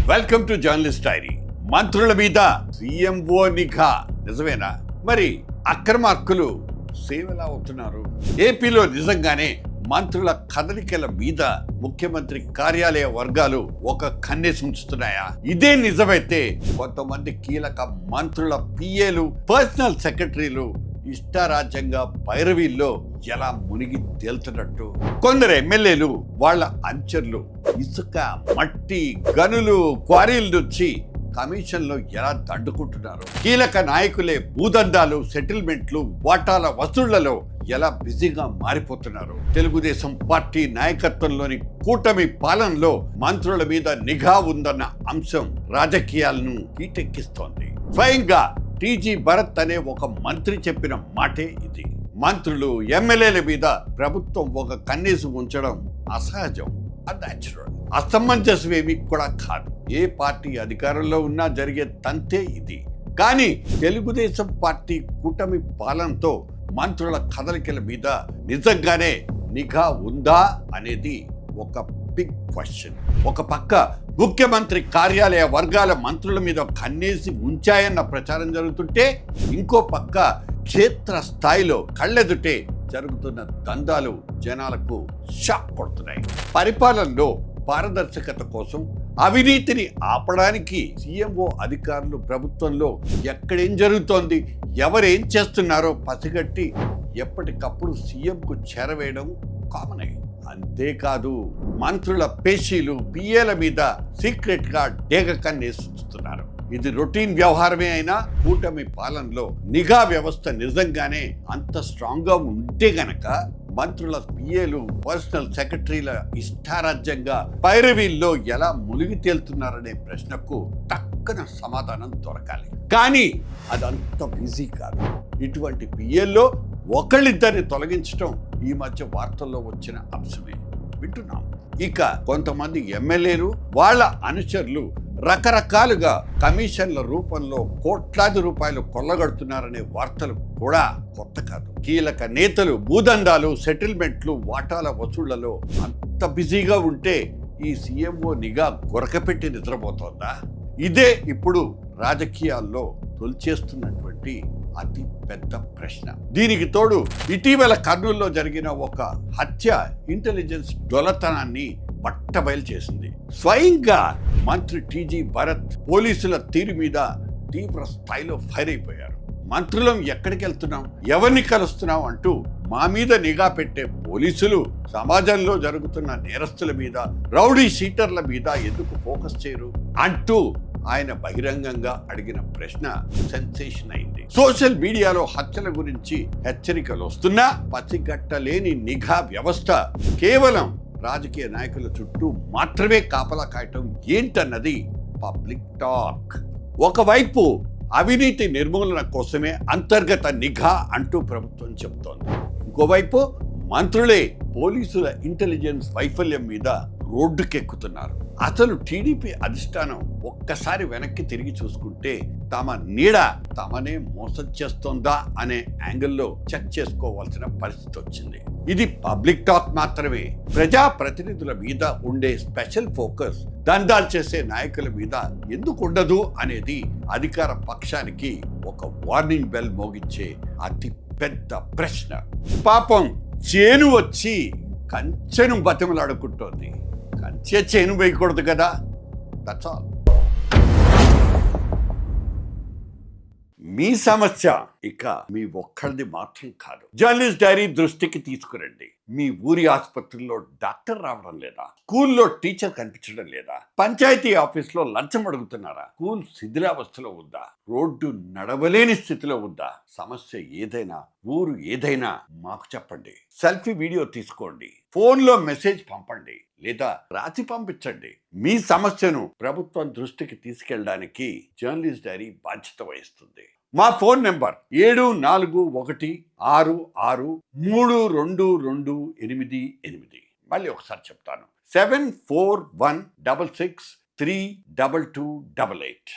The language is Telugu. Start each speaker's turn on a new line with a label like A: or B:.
A: Welcome to journalist dairy. మంత్రుల మీద సీఎంఓ నిఘా నిజమేనా? మరి అక్రమార్కులు సేవలా అవుతున్నారు. ఏపీలో నిజంగానే మంత్రుల కదలికల మీద ముఖ్యమంత్రి కార్యాలయ వర్గాలు ఒక కన్నేసి ఉంచుతున్నాయా? ఇదే నిజమైతే కొంతమంది కీలక మంత్రుల పిఏలు, పర్సనల్ సెక్రటరీలు ఇష్టారాజ్యంగా పైరవీల్లో ఎలా మునిగి తేల్తున్నట్టు, కొందరు ఎమ్మెల్యేలు వాళ్ళ అనుచరులు ఇసుక, మట్టి, గనులు, క్వారీల నుంచి కమిషన్లో ఎలా దండుకుంటున్నారు. కీలక నాయకులే భూదందాలు, సెటిల్మెంట్లు, వాటాల వసూళ్లలో ఎలా బిజీగా మారిపోతున్నారు. తెలుగుదేశం పార్టీ నాయకత్వంలోని కూటమి పాలనలో మంత్రుల మీద నిఘా ఉందన్న అంశం రాజకీయాలను హీటెక్కిస్తోంది. స్వయంగా టీజీ భరత్ అనే ఒక మంత్రి చెప్పిన మాటే ఇది. మంత్రులు, ఎమ్మెల్యేల మీద ప్రభుత్వం ఒక కన్నేసి ఉంచడం అసహజం, అన్యాచురల్, అసమంజసమేమీ కూడా కాదు. ఏ పార్టీ అధికారంలో ఉన్నా జరిగే తంతే ఇది. కానీ తెలుగుదేశం పార్టీ కూటమి పాలనతో మంత్రుల కదలికల మీద నిజంగానే నిఘా ఉందా అనేది ఒక బిగ్ క్వశ్చన్. ఒక పక్క ముఖ్యమంత్రి కార్యాలయ వర్గాల మంత్రుల మీద కన్నేసి ఉంచాయన్న ప్రచారం జరుగుతుంటే, ఇంకో పక్క క్షేత్ర స్థాయిలో కళ్ళెదుటే జరుగుతున్న దందాలు జనాలకు షాక్ కొడుతున్నాయి. పరిపాలనలో పారదర్శకత కోసం, అవినీతిని ఆపడానికి సీఎంఓ అధికారులు ప్రభుత్వంలో ఎక్కడేం జరుగుతోంది, ఎవరేం చేస్తున్నారో పసిగట్టి ఎప్పటికప్పుడు సీఎంకు చేరవేయడం కామనే. అంతేకాదు, మంత్రుల పేషీలు, పిఏల మీద సీక్రెట్ గా డేగ కన్నేసి ఉంచుతున్నారు. ఇది రొటీన్ వ్యవహారమే అయినా కూటమి పాలనలో నిఘా వ్యవస్థ నిజంగానే అంత స్ట్రాంగ్ గా ఉంటే గనక మంత్రుల పిఏలు, పర్సనల్ సెక్రటరీల ఇష్టారాజ్యంగా పైరవీల్లో ఎలా మునిగి తేలుతున్నారనే ప్రశ్నకు టక్కన సమాధానం దొరకాలి. కానీ అదంత ఈజీ కాదు. ఇటువంటి పిఏల్లో ఒకళ్ళిద్దరిని తొలగించడం ఈ మధ్య వార్తల్లో వచ్చిన అంశమే వింటున్నాం. ఇక కొంతమంది ఎమ్మెల్యేలు, వాళ్ళ అనుచరులు రకరకాలుగా కమిషన్ల రూపంలో కోట్లాది రూపాయలు కొల్లగడుతున్నారనే వార్తలు కూడా కొత్త కాదు. కీలక నేతలు భూదందాలు, సెటిల్మెంట్లు, వాటాల వసూళ్లలో అంత బిజీగా ఉంటే ఈ సీఎంఓ నిఘా గొరకపెట్టి నిద్రపోతోందా? ఇదే ఇప్పుడు రాజకీయాల్లో తొలిచేస్తున్నటువంటి అతి పెద్ద ప్రశ్న. దీనికి తోడు ఇటీవల కర్నూలులో జరిగిన ఒక హత్య ఇంటెలిజెన్స్ దొలతనాన్ని బట్టబయలు చేసింది. స్వయంగా మంత్రి టీజీ భరత్ పోలీసుల తీరు మీద తీవ్ర స్థాయిలో ఫైర్ అయిపోయారు. మంత్రులం ఎక్కడికి వెళ్తున్నాం, ఎవరిని కలుస్తున్నాం అంటూ మా మీద నిఘా పెట్టే పోలీసులు సమాజంలో జరుగుతున్న నేరస్తుల మీద, రౌడీ షీటర్ల మీద ఎందుకు ఫోకస్ చేయరు అంటూ ఆయన బహిరంగంగా అడిగిన ప్రశ్న సెన్సేషన్ అయింది. సోషల్ మీడియాలో హత్యల గురించి హెచ్చరికలు వస్తున్నా పసిగట్టలేని నిఘా వ్యవస్థ కేవలం రాజకీయ నాయకుల చుట్టూ మాత్రమే కాపలా కాయటం ఏంటన్నది పబ్లిక్ టాక్. ఒకవైపు అవినీతి నిర్మూలన కోసమే అంతర్గత నిఘా అంటూ ప్రభుత్వం చెబుతోంది. ఇంకోవైపు మంత్రులే పోలీసుల ఇంటెలిజెన్స్ వైఫల్యం మీద రోడ్డుకెక్కుతున్నారు. అసలు టీడీపీ అధిష్టానం ఒక్కసారి వెనక్కి తిరిగి చూసుకుంటే తమ నీడ తమనే మోసం చేస్తోందా అనే యాంగిల్లో చెక్ చేసుకోవాల్సిన పరిస్థితి వచ్చింది. ఇది పబ్లిక్ టాక్ మాత్రమే. ప్రజా ప్రతినిధుల మీద ఉండే స్పెషల్ ఫోకస్ దందాలు చేసే నాయకుల మీద ఎందుకు ఉండదు అనేది అధికార పక్షానికి ఒక వార్నింగ్ బెల్ మోగించే అతి పెద్ద ప్రశ్న. పాపం చేను వచ్చి కంచెను బతిమలాడుకుంటోంది. కంచె చేను వేయకూడదు కదా. That's all. మీ సమస్య ఇక మీ ఒక్కరిది మాత్రం కాదు. జర్నలిస్ట్ డైరీ దృష్టికి తీసుకురండి. మీ ఊరి ఆసుపత్రిలో డాక్టర్ రావడం లేదా? స్కూల్లో టీచర్ కనిపించడం లేదా? పంచాయతీ ఆఫీస్లో లంచం అడుగుతున్నారా? స్కూల్ శిథిలావస్థలో ఉందా? రోడ్డు నడవలేని స్థితిలో ఉందా? సమస్య ఏదైనా, ఊరు ఏదైనా మాకు చెప్పండి. సెల్ఫీ వీడియో తీసుకోండి, ఫోన్లో మెసేజ్ పంపండి, లేదా రాసి పంపించండి. మీ సమస్యను ప్రభుత్వం దృష్టికి తీసుకెళ్ళడానికి జర్నలిస్ట్ డైరీ బాధ్యత వహిస్తుంది. మా ఫోన్ నెంబర్ 7416632288. మళ్ళీ ఒకసారి చెప్తాను, 7416632288.